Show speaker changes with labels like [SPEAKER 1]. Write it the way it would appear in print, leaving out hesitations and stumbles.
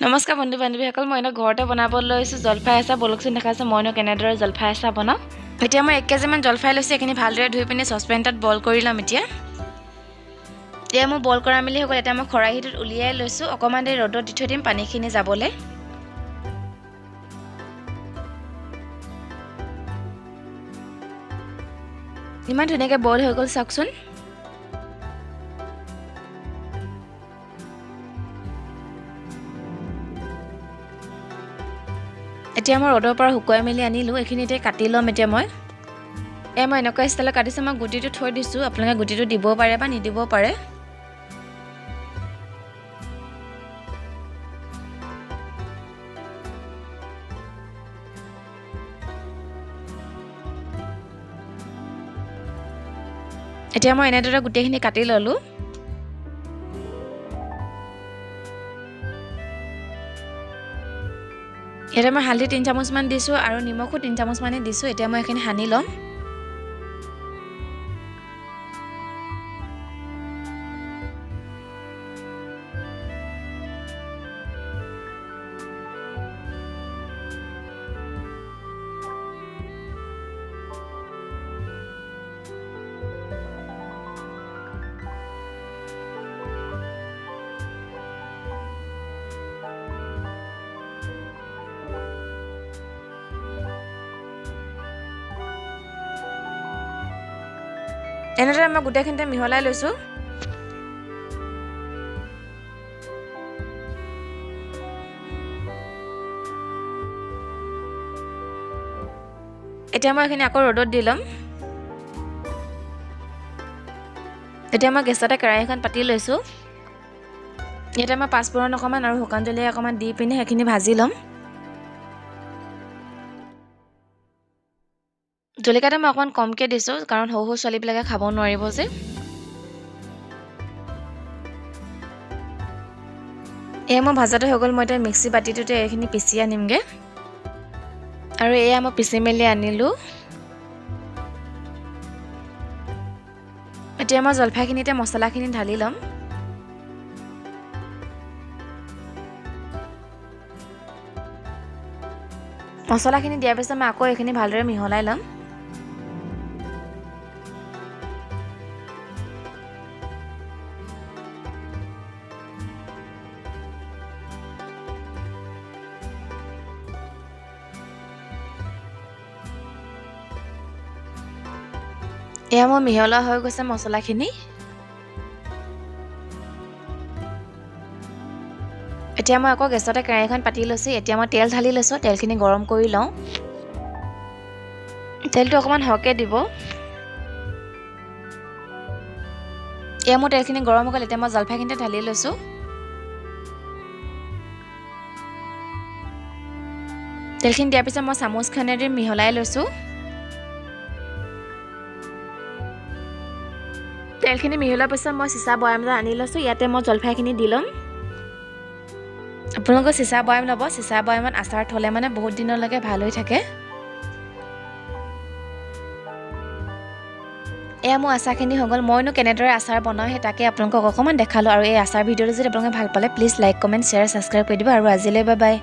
[SPEAKER 1] নমস্কাৰ বন্ধু বান্ধৱীসকল মই ঘৰতে বনাব লৈছোঁ জলফাই আচাৰ বলকচোন দেখাইছে মইনো কেনেদৰে জলফাই আচাৰ বনাওঁ এতিয়া মই 1 কেজিমান জলফাই লৈছোঁ এখিনি ভালদৰে ধুই পিনে সসপেন এটাত বইল কৰি লম এতিয়া মই বইল কৰা মিলি হৈ গ'ল এটা মই খৰাহিটোত উলিয়াই লৈছোঁ অকমান দেৰি ৰ'দত দি থৈ দিম পানীখিনি যাবলৈ ইমান ধুনীয়াকৈ বইল হৈ গ'ল চাওকচোন এতিয়া মই ৰ'দৰ পৰা শুকুৱাই মেলি আনিলোঁ এখিনিতে কাটি ল'ম এতিয়া মই এনেকুৱা ষ্টাইলত কাটিছোঁ মই গুটিটো থৈ দিছোঁ আপোনালোকে গুটিটো দিব পাৰে বা নিদিব পাৰে এতিয়া মই এনেদৰে গুটিখিনি কাটি ল'লোঁ এতিয়া মই হালধি 3 চামুচমান দিছোঁ আৰু নিমখো 3 চামুচমানে দিছোঁ এতিয়া মই এখিনি সানি ল'ম এনেদৰে মই গোটেইখিনিতে মিহলাই লৈছোঁ এতিয়া মই এখিনি আকৌ ৰ'দত দি ল'ম এতিয়া মই গেছতে কেৰাহীখন পাতি লৈছোঁ ইয়াতে মই পাঁচফোৰণ অকমান আৰু শুকান জলকীয়া অকমান দি পিনে সেইখিনি ভাজি ল'ম জলকীয়াটো মই অকমান কমকৈ দিছোঁ কাৰণ সৰু ছোৱালীবিলাকে খাব নোৱাৰিব যে মই ভাজাটো হৈ গ'ল মই এতিয়া মিক্সি বাতিটোতে এইখিনি পিচি আনিমগৈ আৰু মই পিচি মেলি আনিলোঁ এতিয়া মই জলফাইখিনিতে মছলাখিনি ঢালি ল'ম মছলাখিনি দিয়াৰ পিছত মই আকৌ এইখিনি ভালদৰে মিহলাই ল'ম মোৰ মিহলোৱা হৈ গৈছে মছলাখিনি এতিয়া মই আকৌ গেছতে কেৰাহীখন পাতি লৈছোঁ এতিয়া মই তেল ঢালি লৈছোঁ তেলখিনি গৰম কৰি লওঁ তেলটো অকমান হৰকে দিব মোৰ তেলখিনি গৰম হৈ গ'ল এতিয়া মই জলফাইখিনিতে ঢালি লৈছোঁ তেলখিনি দিয়াৰ পিছত মই চামুচখনেৰে মিহলাই লৈছোঁ তেলখিনি মিহলোৱাৰ পিছত মই চিচা বয়াম এটা আনি লৈছোঁ ইয়াতে মই জলফাইখিনি দি ল'ম আপোনালোকে চিচা বয়াম ল'ব চিচা বয়ামত আচাৰ থ'লে মানে বহুত দিনলৈকে ভাল হৈ থাকে মোৰ আচাৰখিনি হৈ গ'ল মইনো কেনেদৰে আচাৰ বনাওঁ সেই তাকে আপোনালোকক অকণমান দেখালোঁ আৰু এই আচাৰ ভিডিঅ'টো যদি আপোনালোকে ভাল পালে please like comment share subscribe কৰি দিব আৰু আজিলৈ বাই বাই